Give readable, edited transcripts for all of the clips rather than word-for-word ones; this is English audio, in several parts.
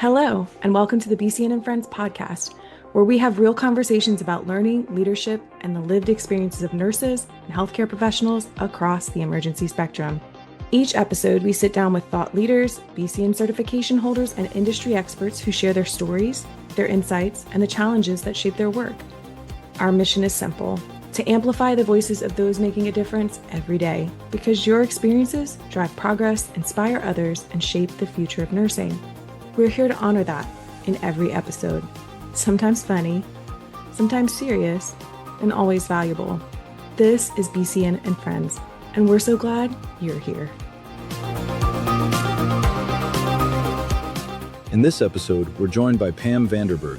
Hello, and welcome to the BCN and Friends podcast, where we have real conversations about learning, leadership, and the lived experiences of nurses and healthcare professionals across the emergency spectrum. Each episode, we sit down with thought leaders, BCN certification holders, and industry experts who share their stories, their insights, and the challenges that shape their work. Our mission is simple: to amplify the voices of those making a difference every day, because your experiences drive progress, inspire others, and shape the future of nursing. We're here to honor that in every episode. Sometimes funny, sometimes serious, and always valuable. This is BCN and Friends, and we're so glad you're here. In this episode, we're joined by Pam Vanderberg,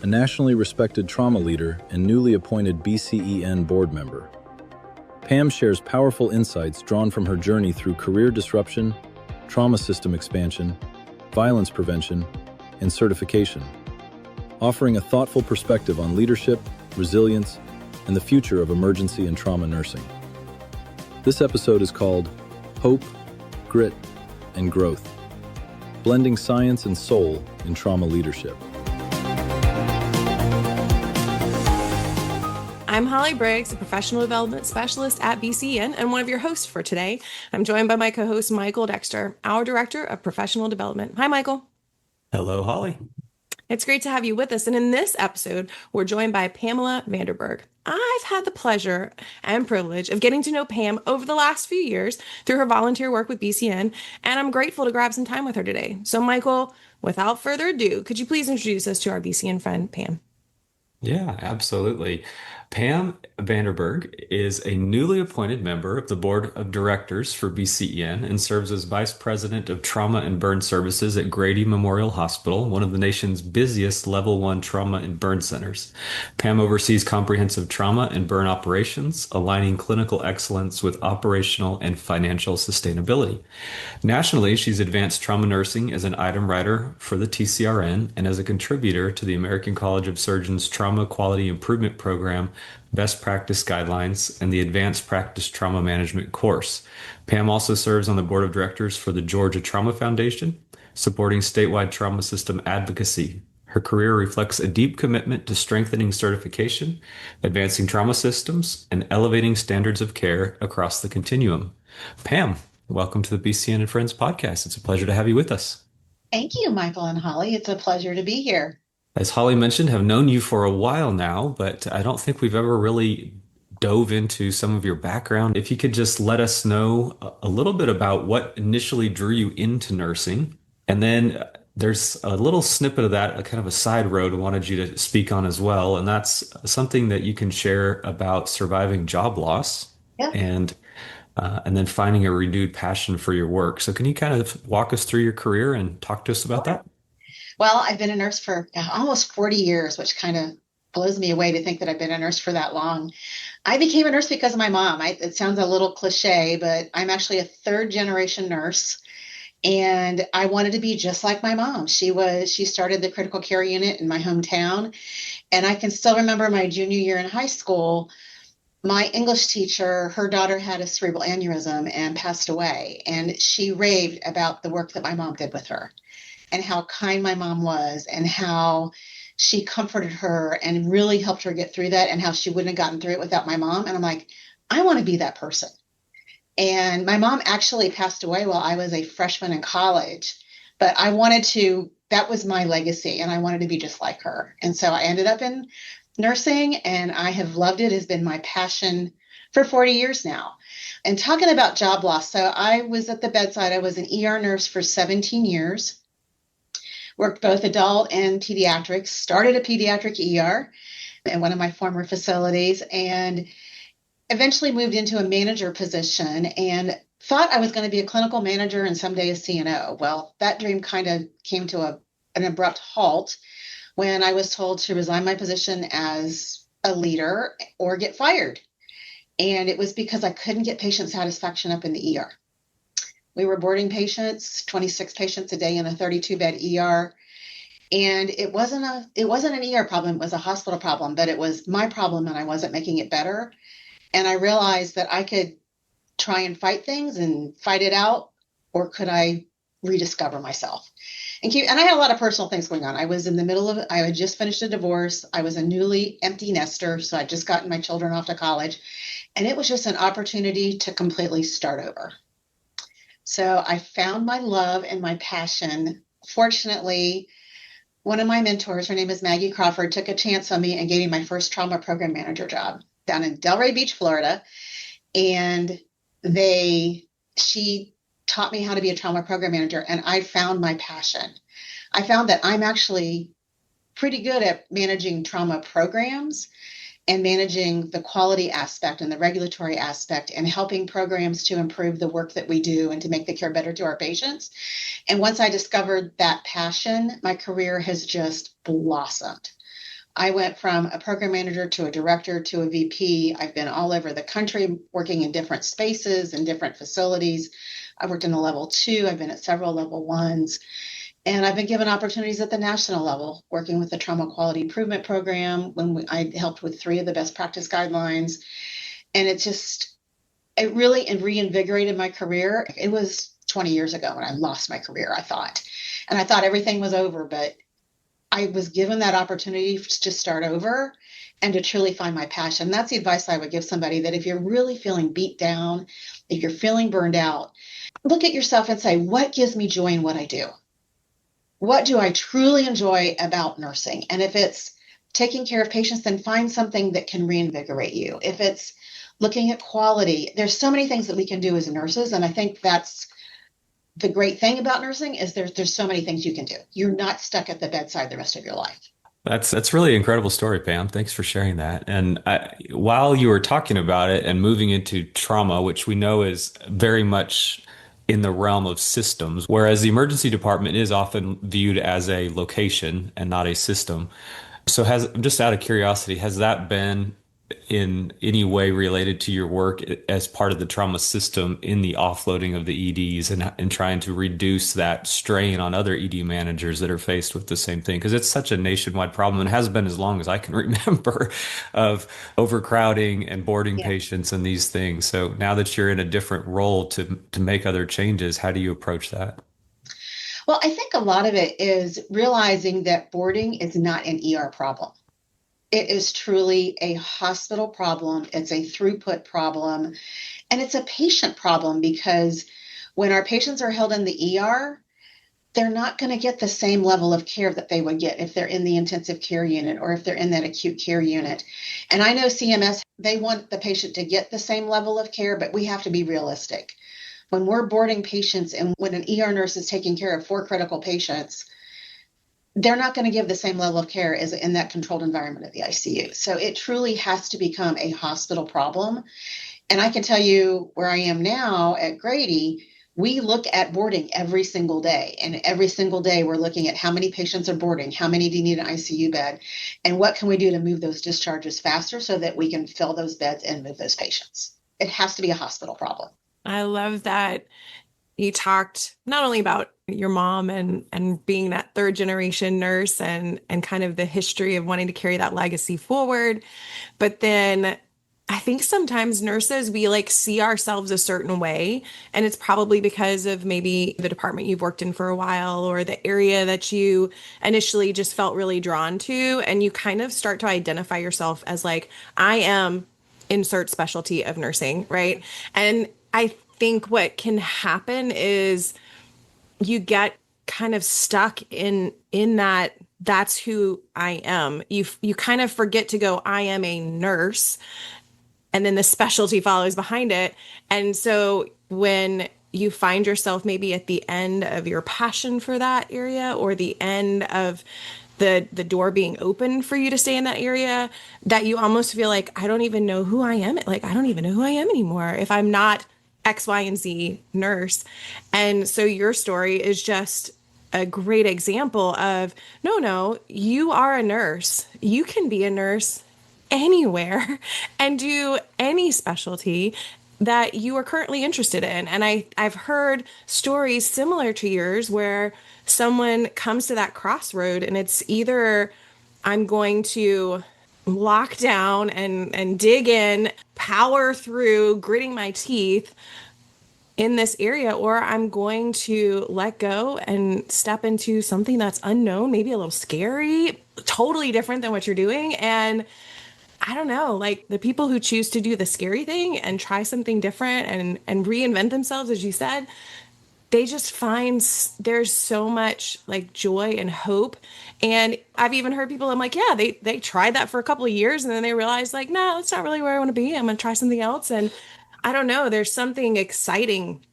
a nationally respected trauma leader and newly appointed BCEN board member. Pam shares powerful insights drawn from her journey through career disruption, trauma system expansion, violence prevention, and certification, offering a thoughtful perspective on leadership, resilience, and the future of emergency and trauma nursing. This episode is called Hope, Grit, and Growth, blending science and soul in trauma leadership. I'm Holly Briggs, a professional development specialist at BCN and one of your hosts for today. I'm joined by my co-host, Michael Dexter, our Director of Professional Development. Hi, Michael. Hello, Holly. It's great to have you with us. And in this episode, we're joined by Pamela Vanderberg. I've had the pleasure and privilege of getting to know Pam over the last few years through her volunteer work with BCN, and I'm grateful to grab some time with her today. So, Michael, without further ado, could you please introduce us to our BCN friend, Pam? Yeah, absolutely. Pam Vanderberg is a newly appointed member of the Board of Directors for BCEN and serves as Vice President of Trauma and Burn Services at Grady Memorial Hospital, one of the nation's busiest Level 1 trauma and burn centers. Pam oversees comprehensive trauma and burn operations, aligning clinical excellence with operational and financial sustainability. Nationally, she's advanced trauma nursing as an item writer for the TCRN and as a contributor to the American College of Surgeons Trauma Quality Improvement Program Best Practice Guidelines and the Advanced Practice Trauma Management course. Pam also serves on the board of directors for the Georgia Trauma Foundation, supporting statewide trauma system advocacy. Her career reflects a deep commitment to strengthening certification, advancing trauma systems, and elevating standards of care across the continuum. Pam, welcome to the BCN and Friends podcast. It's a pleasure to have you with us. Thank you, Michael and Holly. It's a pleasure to be here. As Holly mentioned, have known you for a while now, but I don't think we've ever really dove into some of your background. If you could just let us know a little bit about what initially drew you into nursing. And then there's a little snippet of that, a kind of a side road I wanted you to speak on as well. And that's something that you can share about surviving job loss and then finding a renewed passion for your work. So can you kind of walk us through your career and talk to us about that? Well, I've been a nurse for almost 40 years, which kind of blows me away to think that I've been a nurse for that long. I became a nurse because of my mom. It sounds a little cliche, but I'm actually a third generation nurse. And I wanted to be just like my mom. She started the critical care unit in my hometown. And I can still remember my junior year in high school. My English teacher, her daughter had a cerebral aneurysm and passed away. And she raved about the work that my mom did with her and how kind my mom was and how she comforted her and really helped her get through that and how she wouldn't have gotten through it without my mom. And I'm like, I want to be that person. And my mom actually passed away while I was a freshman in college, but that was my legacy and I wanted to be just like her. And so I ended up in nursing and I have loved it. It has been my passion for 40 years now. And talking about job loss, so I was at the bedside. I was an ER nurse for 17 years. Worked both adult and pediatrics, started a pediatric ER in one of my former facilities, and eventually moved into a manager position and thought I was going to be a clinical manager and someday a CNO. Well, that dream kind of came to an abrupt halt when I was told to resign my position as a leader or get fired. And it was because I couldn't get patient satisfaction up in the ER. We were boarding patients, 26 patients a day in a 32-bed ER. And it wasn't an ER problem, it was a hospital problem, but it was my problem and I wasn't making it better. And I realized that I could try and fight things and fight it out, or could I rediscover myself? And I had a lot of personal things going on. I was in the middle of, I had just finished a divorce. I was a newly empty nester. So I'd just gotten my children off to college. And it was just an opportunity to completely start over. So I found my love and my passion. Fortunately, one of my mentors, her name is Maggie Crawford, took a chance on me and gave me my first trauma program manager job down in Delray Beach, Florida. And she taught me how to be a trauma program manager, and I found my passion. I found that I'm actually pretty good at managing trauma programs and managing the quality aspect and the regulatory aspect and helping programs to improve the work that we do and to make the care better to our patients. And once I discovered that passion, my career has just blossomed. I went from a program manager to a director to a VP. I've been all over the country working in different spaces and different facilities. I've worked in a level 2. I've been at several level 1s. And I've been given opportunities at the national level, working with the Trauma Quality Improvement Program I helped with 3 of the best practice guidelines. And it really reinvigorated my career. It was 20 years ago when I lost my career, I thought. And I thought everything was over, but I was given that opportunity to start over and to truly find my passion. That's the advice I would give somebody, that if you're really feeling beat down, if you're feeling burned out, look at yourself and say, what gives me joy in what I do? What do I truly enjoy about nursing? And if it's taking care of patients, then find something that can reinvigorate you. If it's looking at quality, there's so many things that we can do as nurses. And I think that's the great thing about nursing, is there's so many things you can do. You're not stuck at the bedside the rest of your life. That's really an incredible story, Pam. Thanks for sharing that. And while you were talking about it and moving into trauma, which we know is very much in the realm of systems, whereas the emergency department is often viewed as a location and not a system. So just out of curiosity, has that been in any way related to your work as part of the trauma system in the offloading of the EDs and trying to reduce that strain on other ED managers that are faced with the same thing? Because it's such a nationwide problem and has been as long as I can remember, of overcrowding and boarding patients and these things. So now that you're in a different role to make other changes, how do you approach that? Well, I think a lot of it is realizing that boarding is not an ER problem. It is truly a hospital problem. It's a throughput problem. And it's a patient problem, because when our patients are held in the ER, they're not going to get the same level of care that they would get if they're in the intensive care unit or if they're in that acute care unit. And I know CMS, they want the patient to get the same level of care, but we have to be realistic. When we're boarding patients and when an ER nurse is taking care of 4 critical patients, they're not going to give the same level of care as in that controlled environment of the ICU. So it truly has to become a hospital problem. And I can tell you where I am now at Grady, we look at boarding every single day. And every single day we're looking at how many patients are boarding, how many do you need an ICU bed, and what can we do to move those discharges faster so that we can fill those beds and move those patients. It has to be a hospital problem. I love that you talked not only about your mom and being that 3rd generation nurse and kind of the history of wanting to carry that legacy forward, but then I think sometimes nurses, we see ourselves a certain way, and it's probably because of maybe the department you've worked in for a while or the area that you initially just felt really drawn to, and you kind of start to identify yourself as I am insert specialty of nursing, right? And I think what can happen is you get kind of stuck in that's who I am. You kind of forget to go, I am a nurse, and then the specialty follows behind it. And so when you find yourself maybe at the end of your passion for that area, or the end of the door being open for you to stay in that area, that you almost feel like, I don't even know who I am. I don't even know who I am anymore if I'm not X, Y, and Z nurse. And so your story is just a great example of, no, you are a nurse. You can be a nurse anywhere and do any specialty that you are currently interested in. And I've heard stories similar to yours where someone comes to that crossroad and it's either I'm going to lock down and dig in, power through, gritting my teeth, in this area, or I'm going to let go and step into something that's unknown, maybe a little scary, totally different than what you're doing. And I don't know, like the people who choose to do the scary thing and try something different and reinvent themselves, as you said, they just find there's so much like joy and hope. And I've even heard people, I'm like, yeah, they tried that for a couple of years and then they realized like, no, that's not really where I want to be. I'm going to try something else. And I don't know, there's something exciting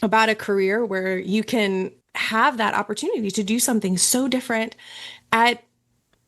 about a career where you can have that opportunity to do something so different at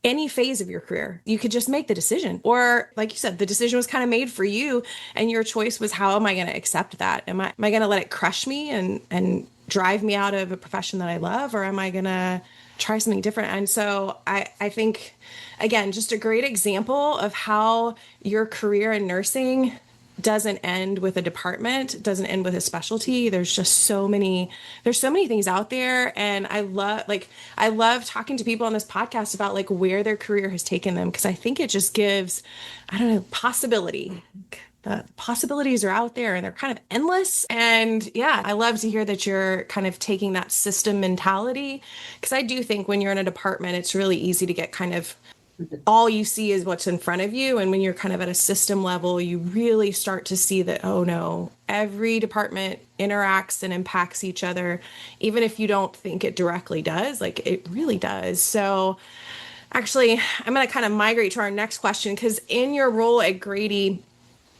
any phase of your career. You could just make the decision. Or like you said, the decision was kind of made for you and your choice was, how am I going to accept that? Am I going to let it crush me and drive me out of a profession that I love? Or am I going to try something different? And so I think, again, just a great example of how your career in nursing doesn't end with a department, doesn't end with a specialty. There's so many things out there. And I love talking to people on this podcast about like where their career has taken them. Cause I think it just gives, I don't know, possibility. The possibilities are out there and they're kind of endless. And yeah, I love to hear that you're kind of taking that system mentality. Cause I do think when you're in a department, it's really easy to get kind of all you see is what's in front of you. And when you're kind of at a system level, you really start to see that, oh no, every department interacts and impacts each other. Even if you don't think it directly does, like it really does. So actually, I'm going to kind of migrate to our next question, because in your role at Grady,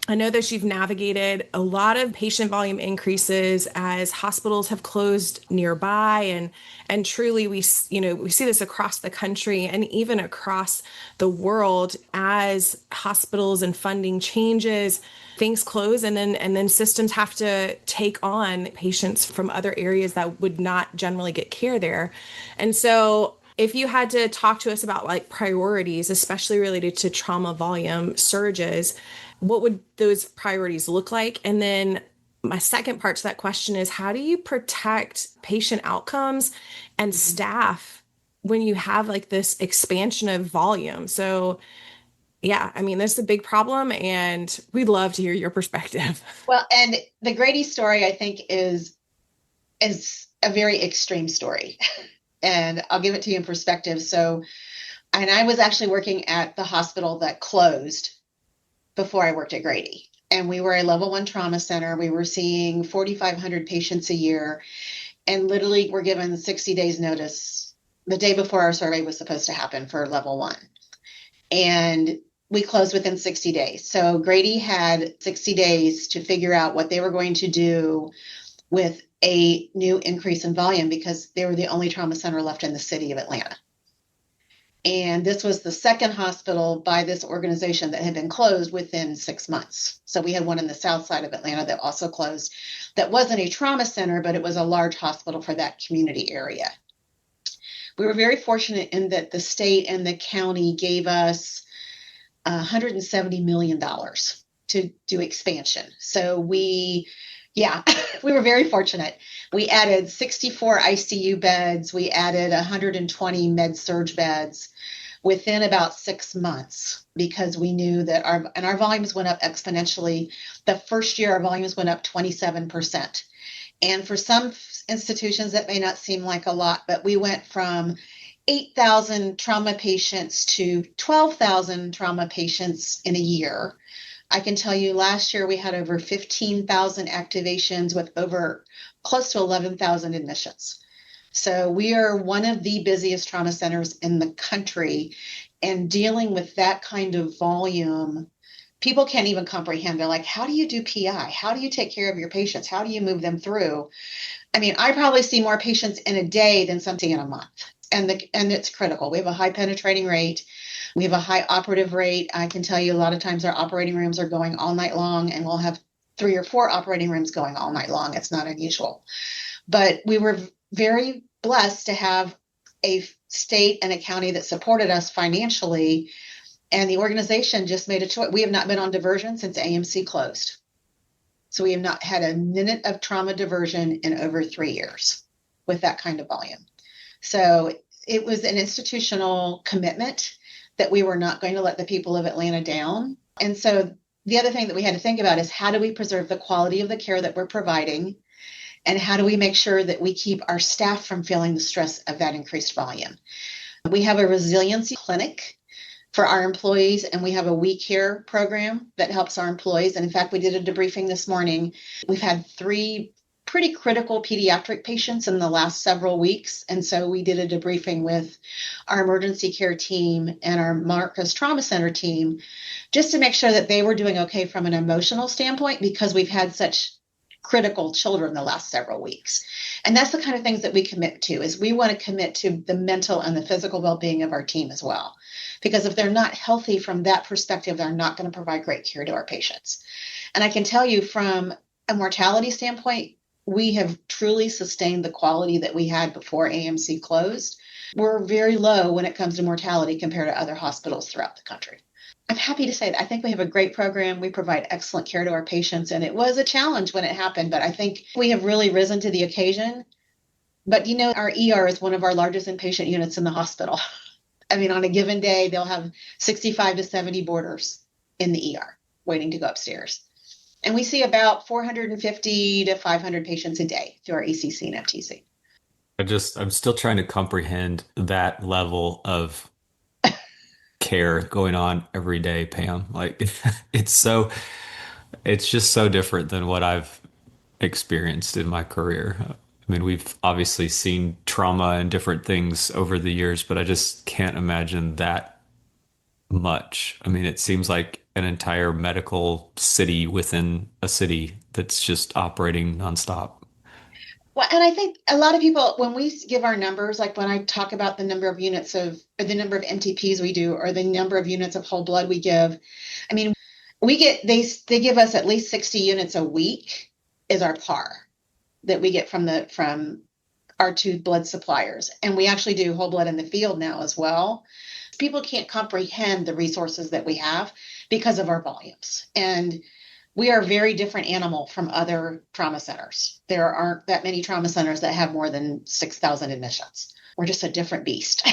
I know that you've navigated a lot of patient volume increases as hospitals have closed nearby, and truly we see this across the country and even across the world as hospitals and funding changes, things close, and then systems have to take on patients from other areas that would not generally get care there. And so if you had to talk to us about like priorities, especially related to trauma volume surges, what would those priorities look like? And then my second part to that question is, how do you protect patient outcomes and staff when you have like this expansion of volume? So yeah, I mean, this is a big problem and we'd love to hear your perspective. Well, and the Grady story, I think, is a very extreme story. And I'll give it to you in perspective. So, and I was actually working at the hospital that closed before I worked at Grady. And we were a level 1 trauma center. We were seeing 4,500 patients a year and literally were given 60 days notice the day before our survey was supposed to happen for level 1. And we closed within 60 days. So Grady had 60 days to figure out what they were going to do with a new increase in volume, because they were the only trauma center left in the city of Atlanta. And this was the second hospital by this organization that had been closed within 6 months. So we had one in the south side of Atlanta that also closed. That wasn't a trauma center, but it was a large hospital for that community area. We were very fortunate in that the state and the county gave us $170 million to do expansion. So we were very fortunate. We added 64 ICU beds. We added 120 med-surg beds within about 6 months, because we knew that our volumes went up exponentially. The first year, our volumes went up 27%. And for some institutions, that may not seem like a lot, but we went from 8,000 trauma patients to 12,000 trauma patients in a year. I can tell you last year we had over 15,000 activations with over close to 11,000 admissions. So we are one of the busiest trauma centers in the country, and dealing with that kind of volume, people can't even comprehend. They're like, how do you do PI? How do you take care of your patients? How do you move them through? I mean, I probably see more patients in a day than something in a month. And it's critical. We have a high penetrating rate. We have a high operative rate. I can tell you a lot of times our operating rooms are going all night long, and we'll have 3 or 4 operating rooms going all night long. It's not unusual. But we were very blessed to have a state and a county that supported us financially. And the organization just made a choice. We have not been on diversion since AMC closed. So we have not had a minute of trauma diversion in over 3 years with that kind of volume. So it was an institutional commitment that we were not going to let the people of Atlanta down. And so the other thing that we had to think about is, how do we preserve the quality of the care that we're providing And how do we make sure that we keep our staff from feeling the stress of that increased volume? We have a resiliency clinic for our employees, and we have a We Care program that helps our employees. And in fact, we did a debriefing this morning. We've had 3 pretty critical pediatric patients in the last several weeks. And so we did a debriefing with our emergency care team and our Marcus Trauma Center team just to make sure that they were doing okay from an emotional standpoint, because we've had such critical children the last several weeks. And that's the kind of things that we commit to, is we want to commit to the mental and the physical well-being of our team as well. Because if they're not healthy from that perspective, they're not going to provide great care to our patients. And I can tell you from a mortality standpoint, we have truly sustained the quality that we had before AMC closed. We're very low when it comes to mortality compared to other hospitals throughout the country. I'm happy to say that I think we have a great program. We provide excellent care to our patients, and it was a challenge when it happened, but I think we have really risen to the occasion. But our ER is one of our largest inpatient units in the hospital. I mean, on a given day, they'll have 65 to 70 boarders in the ER waiting to go upstairs. And we see about 450 to 500 patients a day through our ECC and FTC. I'm still trying to comprehend that level of care going on every day, Pam. Like it's just so different than what I've experienced in my career. I mean, we've obviously seen trauma and different things over the years, but I just can't imagine that much. I mean, it seems like an entire medical city within a city that's just operating nonstop. Well, and I think a lot of people, when we give our numbers, like when I talk about the number of units or the number of MTPs we do, or the number of units of whole blood we give, I mean, they give us at least 60 units a week is our par that we get from our 2 blood suppliers. And we actually do whole blood in the field now as well. People can't comprehend the resources that we have because of our volumes. And we are a very different animal from other trauma centers. There aren't that many trauma centers that have more than 6,000 admissions. We're just a different beast.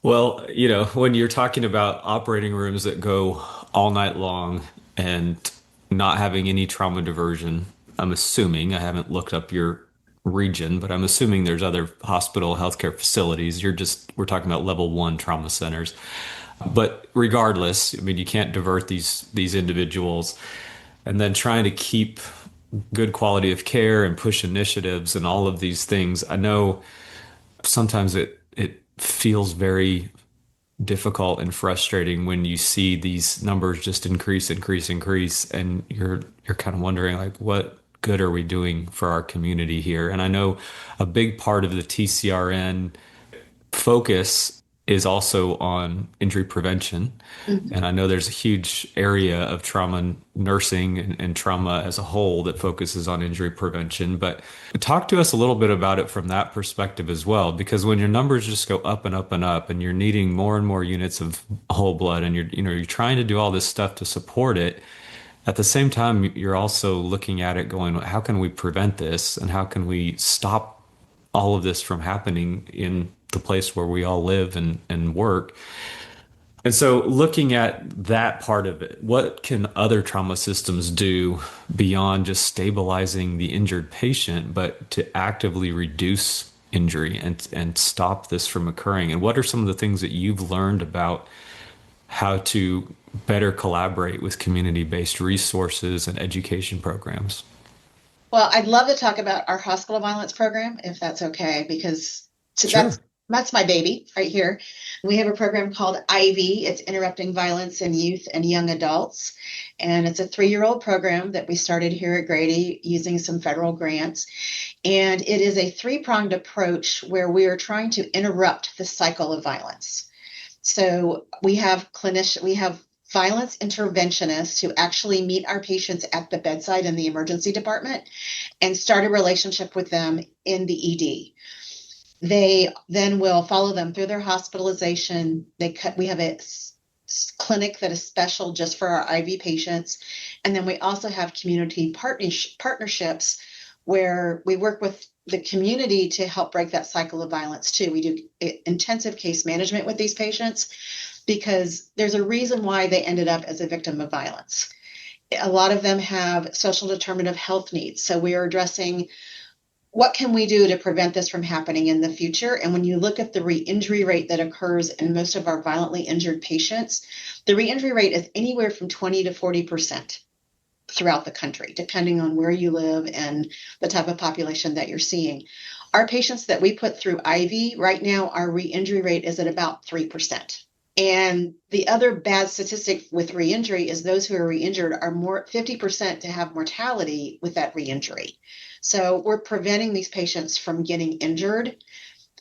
Well, when you're talking about operating rooms that go all night long and not having any trauma diversion, I'm assuming, I haven't looked up your region, but I'm assuming there's other hospital healthcare facilities. We're talking about level 1 trauma centers. But regardless, I mean, you can't divert these individuals, and then trying to keep good quality of care and push initiatives and all of these things. I know sometimes it feels very difficult and frustrating when you see these numbers just increase, and you're kind of wondering, like, what good are we doing for our community here? And I know a big part of the TCRN focus is also on injury prevention. Mm-hmm. And I know there's a huge area of trauma nursing and trauma as a whole that focuses on injury prevention. But talk to us a little bit about it from that perspective as well, because when your numbers just go up and up and up, and you're needing more and more units of whole blood, and you're trying to do all this stuff to support it, at the same time, you're also looking at it going, how can we prevent this? And how can we stop all of this from happening in the place where we all live and work? And so looking at that part of it, what can other trauma systems do beyond just stabilizing the injured patient, but to actively reduce injury and stop this from occurring? And what are some of the things that you've learned about how to better collaborate with community-based resources and education programs? Well, I'd love to talk about our hospital violence program, if that's okay, because Sure. That's my baby right here. We have a program called IVY. It's Interrupting Violence in Youth and Young Adults. And it's a 3-year-old program that we started here at Grady using some federal grants. And it is a 3-pronged approach where we are trying to interrupt the cycle of violence. So we have violence interventionists who actually meet our patients at the bedside in the emergency department and start a relationship with them in the ED. They then will follow them through their hospitalization. We have a clinic that is special just for our IV patients. And then we also have community partnerships where we work with the community to help break that cycle of violence too. We do intensive case management with these patients because there's a reason why they ended up as a victim of violence. A lot of them have social determinant of health needs. So we are addressing what can we do to prevent this from happening in the future? And when you look at the re-injury rate that occurs in most of our violently injured patients, the re-injury rate is anywhere from 20 to 40% throughout the country, depending on where you live and the type of population that you're seeing. Our patients that we put through IV right now, our re-injury rate is at about 3%. And the other bad statistic with re-injury is those who are re-injured are more 50% to have mortality with that re-injury. So we're preventing these patients from getting injured,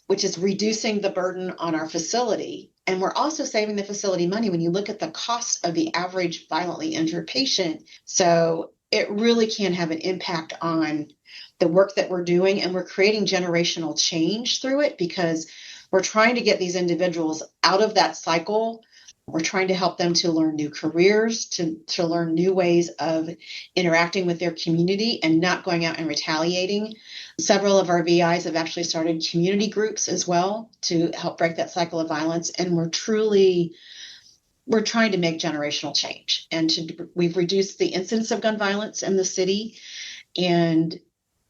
which is reducing the burden on our facility. And we're also saving the facility money when you look at the cost of the average violently injured patient. So it really can have an impact on the work that we're doing. And we're creating generational change through it because we're trying to get these individuals out of that cycle. We're trying to help them to learn new careers, to learn new ways of interacting with their community and not going out and retaliating. Several of our VIs have actually started community groups as well to help break that cycle of violence. And we're trying to make generational change. And we've reduced the incidence of gun violence in the city. And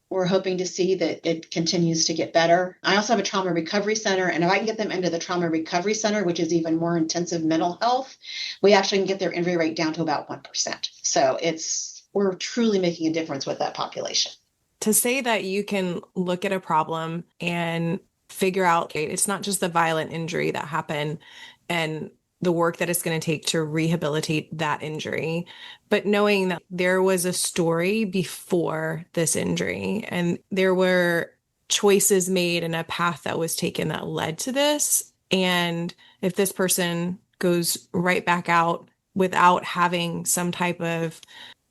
we're hoping to see that it continues to get better. I also have a trauma recovery center, and if I can get them into the trauma recovery center, which is even more intensive mental health, we actually can get their injury rate down to about 1%. So we're truly making a difference with that population. To say that you can look at a problem and figure out, okay, it's not just the violent injury that happened and the work that it's going to take to rehabilitate that injury, but knowing that there was a story before this injury and there were choices made and a path that was taken that led to this. And if this person goes right back out without having some type of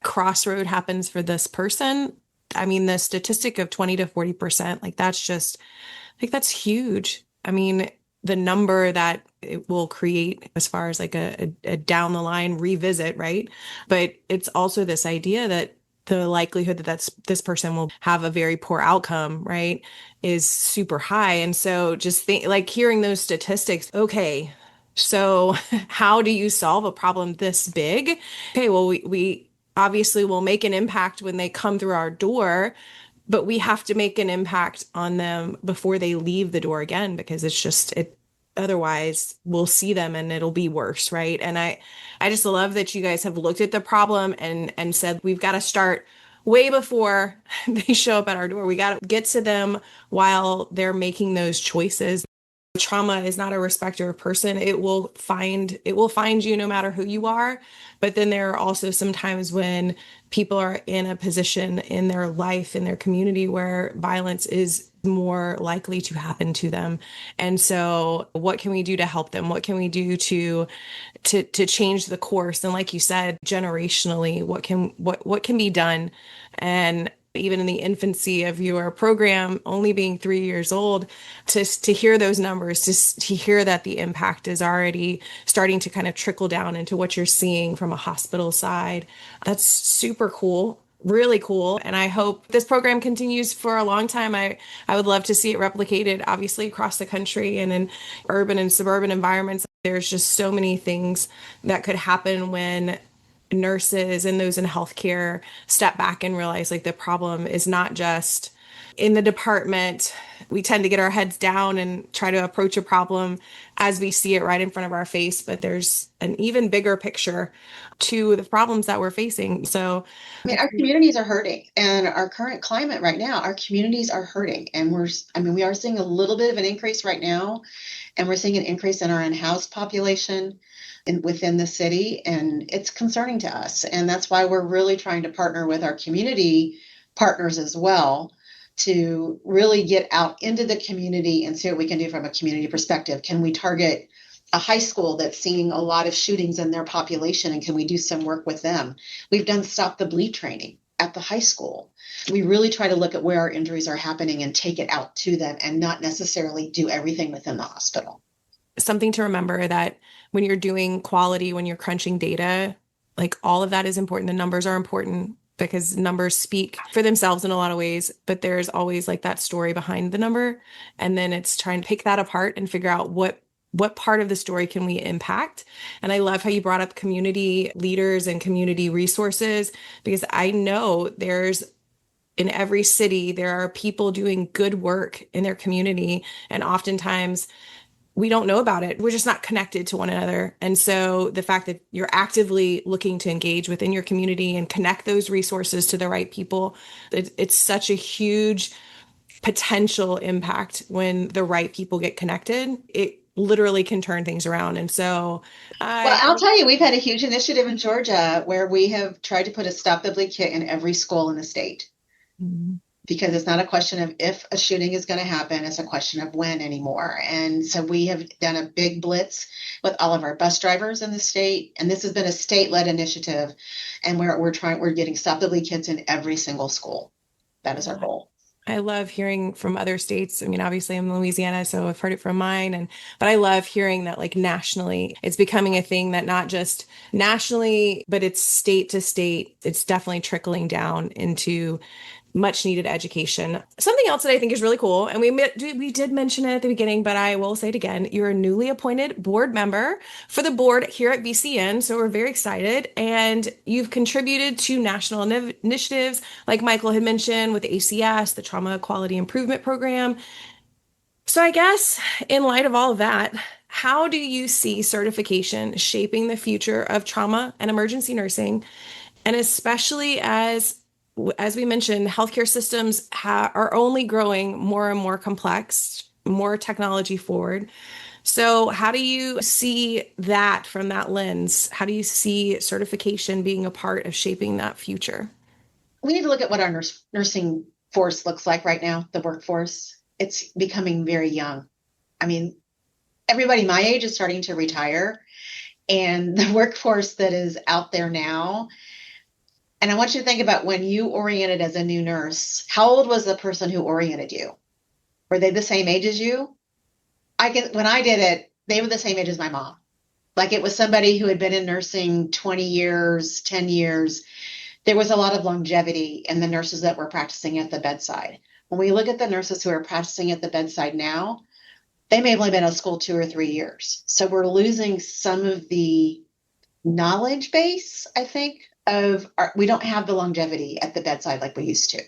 crossroad happens for this person, I mean, the statistic of 20 to 40%, like that's huge. I mean, the number that it will create as far as like a down the line revisit, right? But it's also this idea that the likelihood that this person will have a very poor outcome, right, is super high. And so just like hearing those statistics, okay, so how do you solve a problem this big? Okay, well, we obviously will make an impact when they come through our door, but we have to make an impact on them before they leave the door again, because otherwise we'll see them and it'll be worse, right? And I just love that you guys have looked at the problem and said we've got to start way before they show up at our door. We got to get to them while they're making those choices. Trauma is not a respecter of person. It will find you no matter who you are. But then there are also some times when people are in a position in their life, in their community, where violence is more likely to happen to them. And so what can we do to help them? What can we do to change the course? And like you said, generationally, what can be done? And even in the infancy of your program, only being 3 years old, to hear those numbers, to hear that the impact is already starting to kind of trickle down into what you're seeing from a hospital side. That's super cool. Really cool. And I hope this program continues for a long time. I would love to see it replicated, obviously, across the country and in urban and suburban environments. There's just so many things that could happen when nurses and those in healthcare step back and realize like the problem is not just in the department. We tend to get our heads down and try to approach a problem as we see it right in front of our face, but there's an even bigger picture to the problems that we're facing. So, I mean, our communities are hurting, and our current climate right now, our communities are hurting. And we are seeing a little bit of an increase right now, and we're seeing an increase in our unhoused population within the city, and it's concerning to us. And that's why we're really trying to partner with our community partners as well to really get out into the community and see what we can do from a community perspective. Can we target a high school that's seeing a lot of shootings in their population, and can we do some work with them? We've done Stop the Bleed training at the high school. We really try to look at where our injuries are happening and take it out to them, and not necessarily do everything within the hospital. Something to remember that when you're doing quality, when you're crunching data, like all of that is important. The numbers are important because numbers speak for themselves in a lot of ways, but there's always like that story behind the number. And then it's trying to pick that apart and figure out what what part of the story can we impact? And I love how you brought up community leaders and community resources, because I know in every city, there are people doing good work in their community. And oftentimes we don't know about it. We're just not connected to one another. And so the fact that you're actively looking to engage within your community and connect those resources to the right people, it's such a huge potential impact when the right people get connected. It literally can turn things around. And so Well, I'll tell you, we've had a huge initiative in Georgia where we have tried to put a Stop the Bleed kit in every school in the state. Mm-hmm. Because it's not a question of if a shooting is going to happen, it's a question of when anymore. And so we have done a big blitz with all of our bus drivers in the state. And this has been a state-led initiative. And we're getting Stop the Bleed kits in every single school. That is our goal. I love hearing from other states. I mean, obviously I'm in Louisiana, so I've heard it from mine. But I love hearing that like nationally, it's becoming a thing that not just nationally, but it's state to state. It's definitely trickling down into much needed education. Something else that I think is really cool, and we did mention it at the beginning, but I will say it again. You're a newly appointed board member for the board here at BCN, so we're very excited. And you've contributed to national initiatives, like Michael had mentioned, with ACS, the Trauma Quality Improvement Program. So I guess in light of all of that, how do you see certification shaping the future of trauma and emergency nursing? And especially as we mentioned, healthcare systems are only growing more and more complex, more technology forward. So how do you see that from that lens? How do you see certification being a part of shaping that future? We need to look at what our nursing force looks like right now, the workforce. It's becoming very young. I mean, everybody my age is starting to retire, and the workforce that is out there now. And I want you to think about when you oriented as a new nurse, how old was the person who oriented you? Were they the same age as you? When I did it, they were the same age as my mom. Like it was somebody who had been in nursing 20 years, 10 years. There was a lot of longevity in the nurses that were practicing at the bedside. When we look at the nurses who are practicing at the bedside now, they may have only been at school 2 or 3 years. So we're losing some of the knowledge base, I think, we don't have the longevity at the bedside like we used to.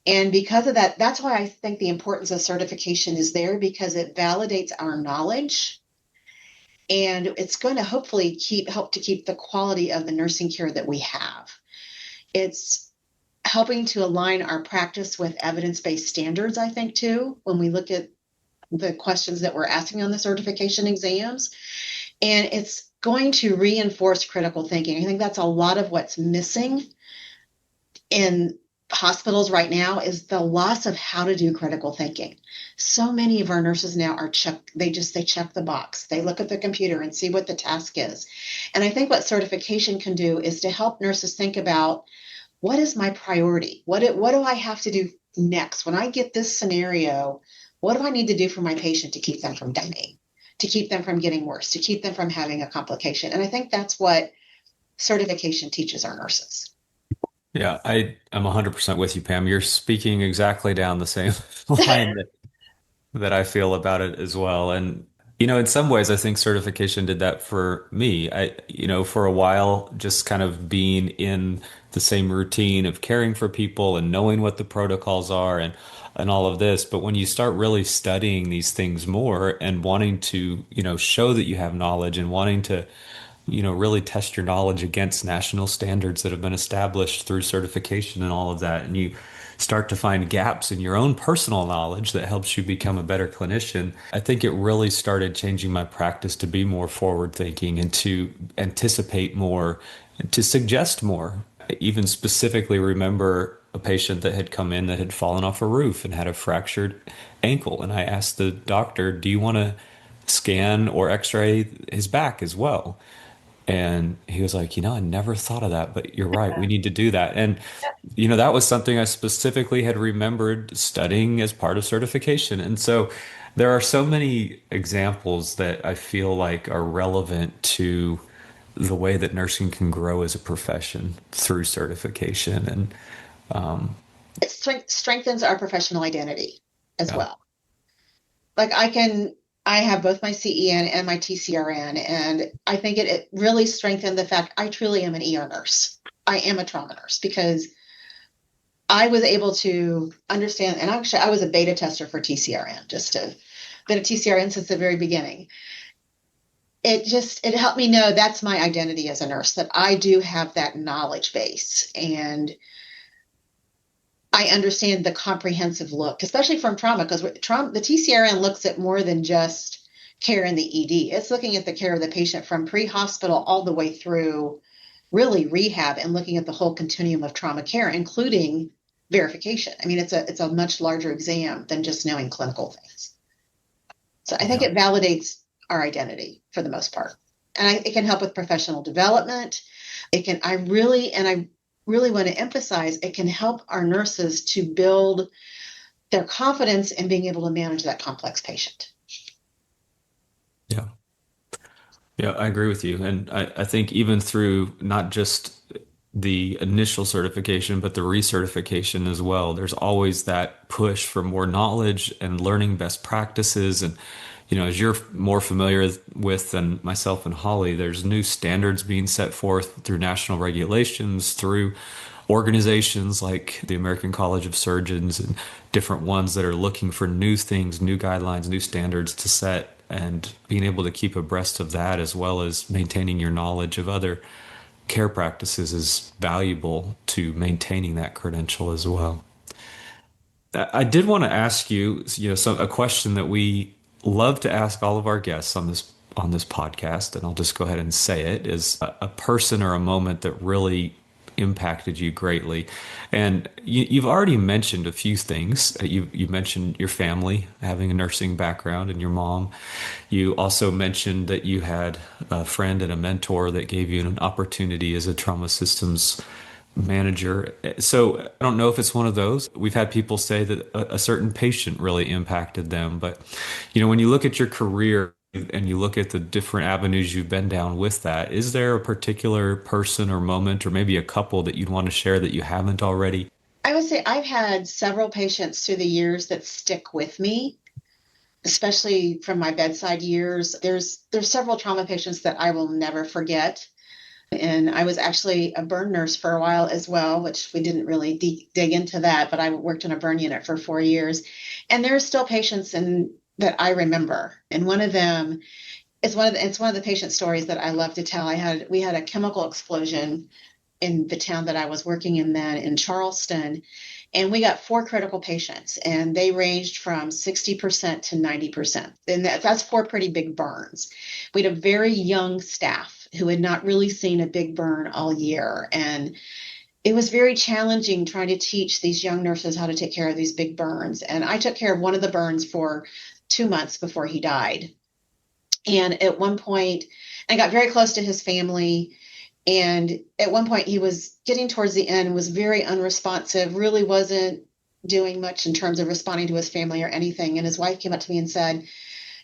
And because of that, that's why I think the importance of certification is there, because it validates our knowledge, and it's going to hopefully help to keep the quality of the nursing care that we have. It's helping to align our practice with evidence-based standards, I think, too, when we look at the questions that we're asking on the certification exams. And it's going to reinforce critical thinking. I think that's a lot of what's missing in hospitals right now is the loss of how to do critical thinking. So many of our nurses now they check the box. They look at the computer and see what the task is. And I think what certification can do is to help nurses think about, what is my priority? What do I have to do next? When I get this scenario, what do I need to do for my patient to keep them from dying, to keep them from getting worse, to keep them from having a complication? And I think that's what certification teaches our nurses. Yeah, I'm 100% with you, Pam. You're speaking exactly down the same line that I feel about it as well. And, in some ways, I think certification did that for me. For a while, just kind of being in the same routine of caring for people and knowing what the protocols are and all of this. But when you start really studying these things more and wanting to, show that you have knowledge and wanting to, really test your knowledge against national standards that have been established through certification and all of that, and you start to find gaps in your own personal knowledge that helps you become a better clinician, I think it really started changing my practice to be more forward thinking and to anticipate more and to suggest more. I even specifically remember a patient that had come in that had fallen off a roof and had a fractured ankle. And I asked the doctor, do you want to scan or x-ray his back as well? And he was like, I never thought of that, but you're right. We need to do that. And, that was something I specifically had remembered studying as part of certification. And so there are so many examples that I feel like are relevant to the way that nursing can grow as a profession through certification. And it strengthens our professional identity as well. Like I I have both my CEN and my TCRN, and I think it really strengthened the fact I truly am an ER nurse. I am a trauma nurse because I was able to understand, and actually I was a beta tester for TCRN, been a TCRN since the very beginning. It helped me know that's my identity as a nurse, that I do have that knowledge base, and I understand the comprehensive look, especially from trauma, because the TCRN looks at more than just care in the ED. It's looking at the care of the patient from pre-hospital all the way through really rehab, and looking at the whole continuum of trauma care, including verification. I mean, it's a much larger exam than just knowing clinical things. So I think it validates our identity for the most part. And it can help with professional development. I really want to emphasize, it can help our nurses to build their confidence in being able to manage that complex patient. Yeah. Yeah, I agree with you. And I think even through not just the initial certification, but the recertification as well, there's always that push for more knowledge and learning best practices. And, as you're more familiar with than myself and Holly, there's new standards being set forth through national regulations, through organizations like the American College of Surgeons and different ones that are looking for new things, new guidelines, new standards to set, and being able to keep abreast of that as well as maintaining your knowledge of other care practices is valuable to maintaining that credential as well. I did want to ask you, a question that we love to ask all of our guests on this podcast, and I'll just go ahead and say it, is a person or a moment that really impacted you greatly. And you've already mentioned a few things. You mentioned your family having a nursing background and your mom. You also mentioned that you had a friend and a mentor that gave you an opportunity as a trauma systems manager. So I don't know if it's one of those. We've had people say that a certain patient really impacted them. But, when you look at your career and you look at the different avenues you've been down with that, is there a particular person or moment or maybe a couple that you'd want to share that you haven't already? I would say I've had several patients through the years that stick with me, especially from my bedside years. There's several trauma patients that I will never forget. And I was actually a burn nurse for a while as well, which we didn't really dig into that, but I worked in a burn unit for 4 years. And there are still patients that I remember. And one of them is one of the patient stories that I love to tell. We had a chemical explosion in the town that I was working in then, in Charleston, and we got 4 critical patients, and they ranged from 60% to 90%. And that's 4 pretty big burns. We had a very young staff who had not really seen a big burn all year. And it was very challenging trying to teach these young nurses how to take care of these big burns. And I took care of one of the burns for 2 months before he died. And at one point, I got very close to his family. And at one point, he was getting towards the end, was very unresponsive, really wasn't doing much in terms of responding to his family or anything. And his wife came up to me and said,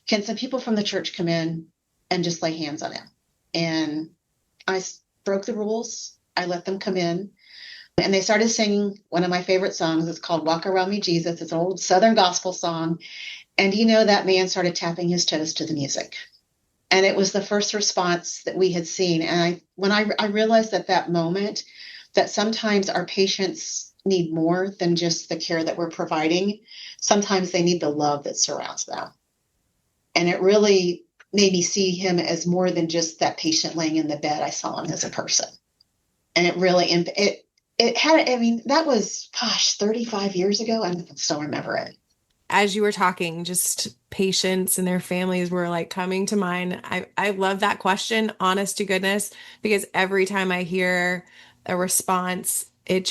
"Can some people from the church come in and just lay hands on him?" And I broke the rules. I let them come in. And they started singing one of my favorite songs. It's called "Walk Around Me, Jesus." It's an old Southern gospel song. And that man started tapping his toes to the music. And it was the first response that we had seen. And when I realized at that moment that sometimes our patients need more than just the care that we're providing. Sometimes they need the love that surrounds them. And it really made me see him as more than just that patient laying in the bed. I saw him as a person. And it really, that was, 35 years ago. I can still remember it. As you were talking, just patients and their families were like coming to mind. I love that question, honest to goodness, because every time I hear a response, it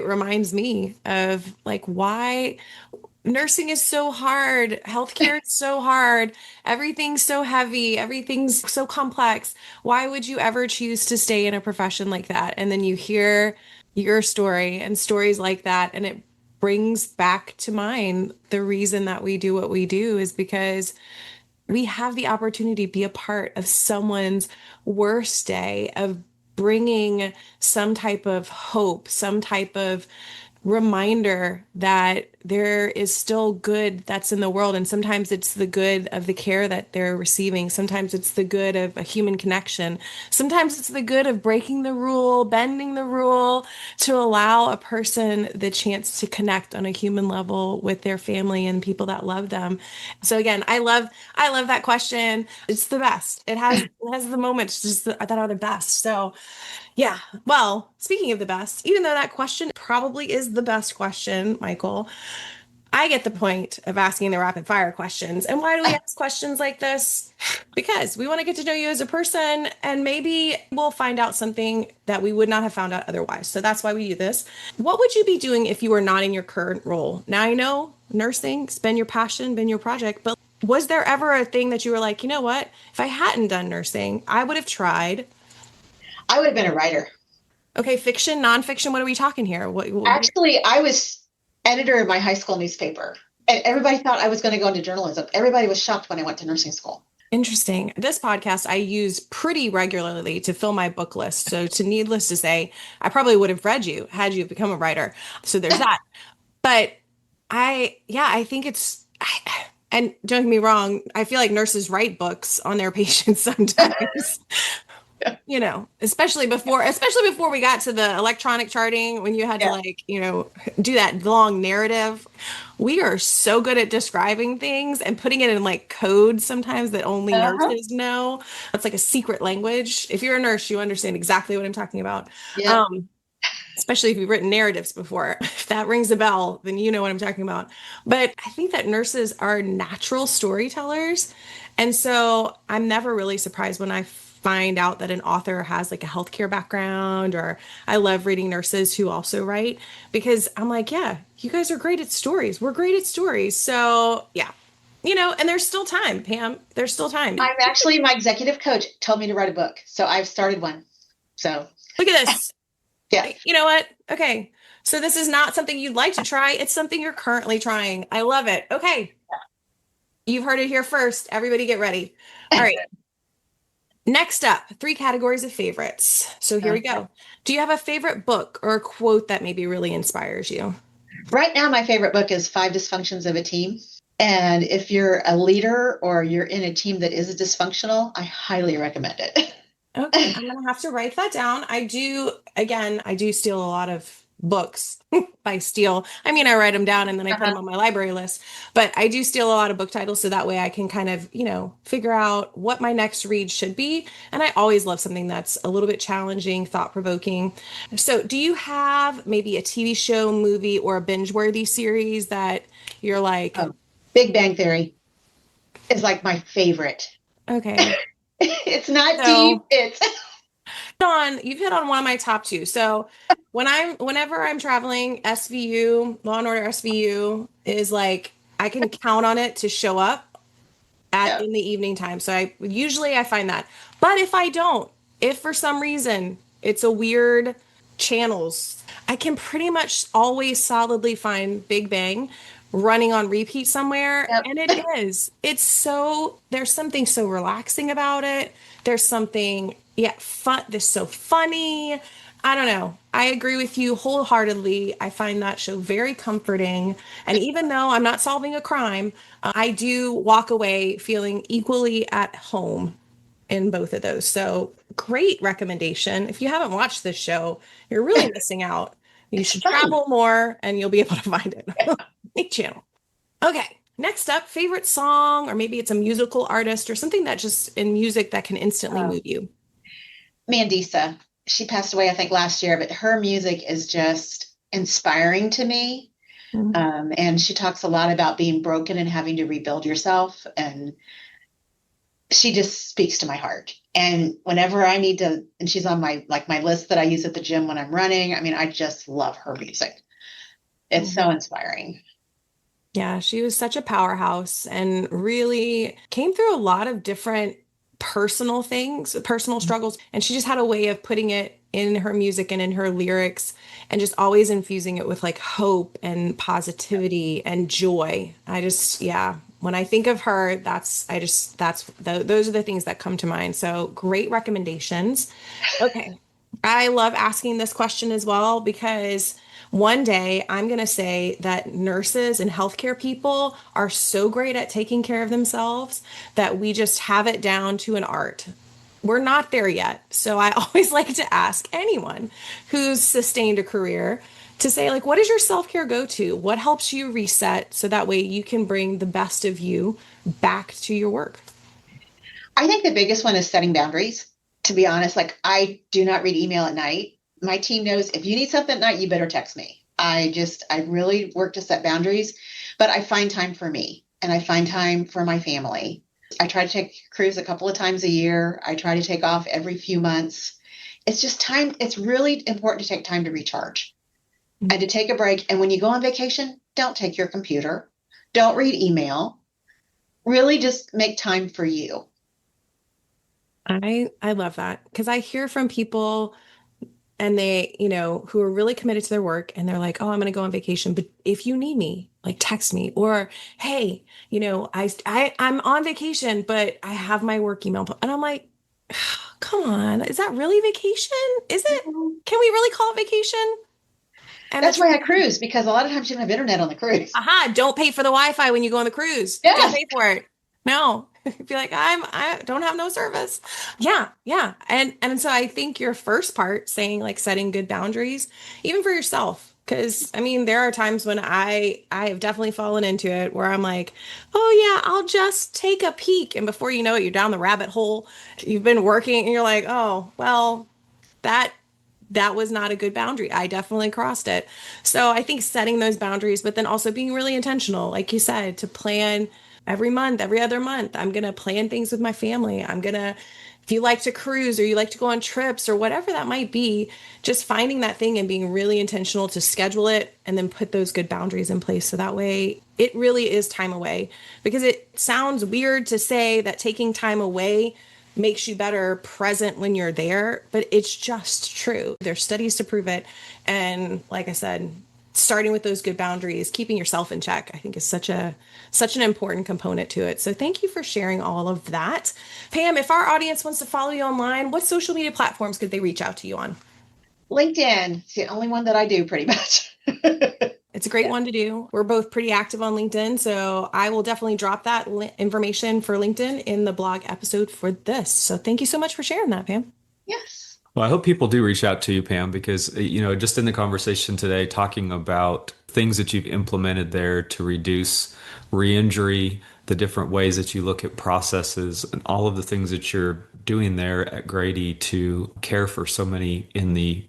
reminds me of like why nursing is so hard. Healthcare is so hard. Everything's so heavy. Everything's so complex. Why would you ever choose to stay in a profession like that? And then you hear your story and stories like that, and it brings back to mind the reason that we do what we do is because we have the opportunity to be a part of someone's worst day, of bringing some type of hope, some type of reminder that there is still good that's in the world. And sometimes it's the good of the care that they're receiving. Sometimes it's the good of a human connection. Sometimes it's the good of breaking the rule, bending the rule to allow a person the chance to connect on a human level with their family and people that love them. So again, I love that question. It's the best. It has the moments just that are the best. So yeah. Well, speaking of the best, even though that question probably is the best question, Michael, I get the point of asking the rapid fire questions. And why do we ask questions like this? Because we want to get to know you as a person, and maybe we'll find out something that we would not have found out otherwise. So that's why we do this. What would you be doing if you were not in your current role? Now, I know nursing's been your passion, been your project, but was there ever a thing that you were like, you know what? If I hadn't done nursing, I would have tried. I would have been a writer. Okay, fiction, nonfiction, what are we talking here? Actually, I was editor of my high school newspaper, and everybody thought I was going to go into journalism. Everybody was shocked when I went to nursing school. Interesting. This podcast I use pretty regularly to fill my book list. So to needless to say, I probably would have read you had you become a writer. So there's that. But I think and don't get me wrong, I feel like nurses write books on their patients sometimes. You know, especially before we got to the electronic charting, when you had to like, you know, do that long narrative. We are so good at describing things and putting it in like code sometimes that only nurses know. It's like a secret language. If you're a nurse, you understand exactly what I'm talking about. Yeah. Especially if you've written narratives before. If that rings a bell, then you know what I'm talking about. But I think that nurses are natural storytellers. And so I'm never really surprised when I find out that an author has like a healthcare background, or I love reading nurses who also write, because I'm like, yeah, you guys are great at stories. We're great at stories. So yeah, you know, and there's still time, Pam. There's still time. I'm actually, my executive coach told me to write a book. So I've started one. So look at this. Yeah. You know what? Okay. So this is not something you'd like to try. It's something you're currently trying. I love it. Okay. You've heard it here first. Everybody get ready. All right. Next up, 3 categories of favorites. So here we go. Do you have a favorite book or a quote that maybe really inspires you? Right now, my favorite book is 5 Dysfunctions of a Team. And if you're a leader or you're in a team that is dysfunctional, I highly recommend it. Okay, I'm going to have to write that down. I do steal a lot of books by steal. I mean, I write them down and then I put them on my library list, but I do steal a lot of book titles so that way I can kind of, you know, figure out what my next read should be. And I always love something that's a little bit challenging, thought-provoking. So do you have maybe a TV show, movie, or a binge-worthy series that you're like... Big Bang Theory is like my favorite. Okay. It's not deep. It's... You've hit on one of my top 2. So whenever I'm traveling, SVU, Law and Order SVU is like, I can count on it to show up in the evening time. So I find that. But if for some reason it's a weird channels, I can pretty much always solidly find Big Bang running on repeat somewhere. Yep. And there's something so relaxing about it. There's something fun. This so funny. I don't know. I agree with you wholeheartedly. I find that show very comforting. And even though I'm not solving a crime, I do walk away feeling equally at home in both of those. So great recommendation. If you haven't watched this show, you're really missing out. You should travel more and you'll be able to find it. Big channel. Okay. Next up, favorite song, or maybe it's a musical artist or something that just in music that can instantly move you. Mandisa. She passed away, I think, last year, but her music is just inspiring to me. Mm-hmm. And she talks a lot about being broken and having to rebuild yourself. And she just speaks to my heart. And whenever I need to, and she's on my list that I use at the gym when I'm running. I mean, I just love her music. It's so inspiring. Yeah, she was such a powerhouse and really came through a lot of different personal things, personal struggles. And she just had a way of putting it in her music and in her lyrics and just always infusing it with like hope and positivity and joy. When I think of her, those are the things that come to mind. So great recommendations. Okay. I love asking this question as well, because one day I'm going to say that nurses and healthcare people are so great at taking care of themselves that we just have it down to an art. We're not there yet. So I always like to ask anyone who's sustained a career to say, like, what is your self-care go-to? What helps you reset so that way you can bring the best of you back to your work? I think the biggest one is setting boundaries. To be honest, like, I do not read email at night. My team knows if you need something at night, you better text me. I really work to set boundaries, but I find time for me and I find time for my family. I try to take a cruise a couple of times a year. I try to take off every few months. It's just time. It's really important to take time to recharge and to take a break. And when you go on vacation, don't take your computer. Don't read email. Really just make time for you. I love that, because I hear from people and they, who are really committed to their work and they're like, oh, I'm going to go on vacation, but if you need me, like, text me, or, hey, I'm on vacation, but I have my work email. And I'm like, come on, is that really vacation? Is it? Can we really call it vacation? And that's why I cruise, because a lot of times you don't have internet on the cruise. Don't pay for the Wi-Fi when you go on the cruise. Yeah. Don't pay for it. No. Be like, I don't have no service. Yeah. And so I think your first part, saying, like, setting good boundaries, even for yourself, because there are times when I have definitely fallen into it where I'm like, oh yeah, I'll just take a peek. And before you know it, you're down the rabbit hole. You've been working and you're like, oh, well, that was not a good boundary. I definitely crossed it. So I think setting those boundaries, but then also being really intentional, like you said, to plan every month, every other month, I'm going to plan things with my family. If you like to cruise or you like to go on trips or whatever that might be, just finding that thing and being really intentional to schedule it and then put those good boundaries in place. So that way it really is time away, because it sounds weird to say that taking time away makes you better present when you're there, but it's just true. There's studies to prove it. And like I said, starting with those good boundaries, keeping yourself in check, I think is such an important component to it. So thank you for sharing all of that. Pam, if our audience wants to follow you online, what social media platforms could they reach out to you on? LinkedIn. It's the only one that I do, pretty much. It's a great one to do. We're both pretty active on LinkedIn, so I will definitely drop that information for LinkedIn in the blog episode for this. So thank you so much for sharing that, Pam. Yes. Well, I hope people do reach out to you, Pam, because, just in the conversation today, talking about things that you've implemented there to reduce re-injury, the different ways that you look at processes, and all of the things that you're doing there at Grady to care for so many in the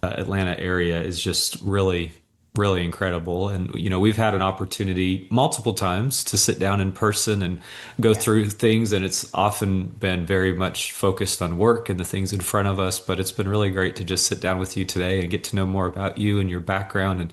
Atlanta area is just really, really incredible. And, we've had an opportunity multiple times to sit down in person and go through things. And it's often been very much focused on work and the things in front of us. But it's been really great to just sit down with you today and get to know more about you and your background and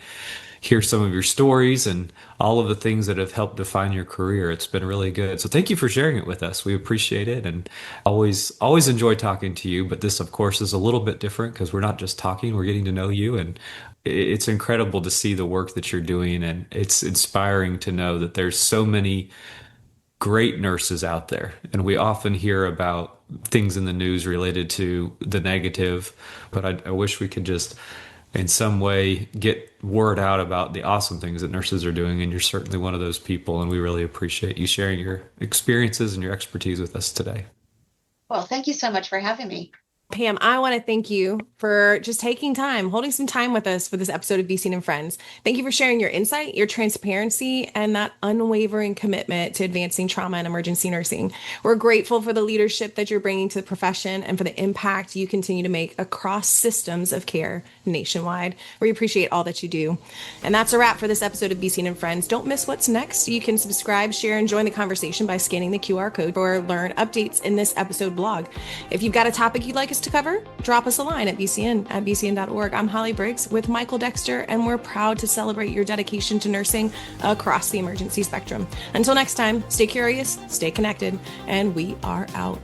hear some of your stories and all of the things that have helped define your career. It's been really good. So thank you for sharing it with us. We appreciate it and always enjoy talking to you. But this, of course, is a little bit different because we're not just talking, we're getting to know you. And it's incredible to see the work that you're doing. And it's inspiring to know that there's so many great nurses out there. And we often hear about things in the news related to the negative, but I wish we could just in some way get word out about the awesome things that nurses are doing. And you're certainly one of those people. And we really appreciate you sharing your experiences and your expertise with us today. Well, thank you so much for having me. Pam, I want to thank you for just taking time, holding some time with us for this episode of BCEN and Friends. Thank you for sharing your insight, your transparency, and that unwavering commitment to advancing trauma and emergency nursing. We're grateful for the leadership that you're bringing to the profession and for the impact you continue to make across systems of care nationwide. We appreciate all that you do. And that's a wrap for this episode of BCEN and Friends. Don't miss what's next. You can subscribe, share, and join the conversation by scanning the QR code or learn updates in this episode blog. If you've got a topic you'd like us to cover, drop us a line at bcn@bcn.org. I'm Holly Briggs with Michael Dexter, and we're proud to celebrate your dedication to nursing across the emergency spectrum. Until next time, stay curious, stay connected, and we are out.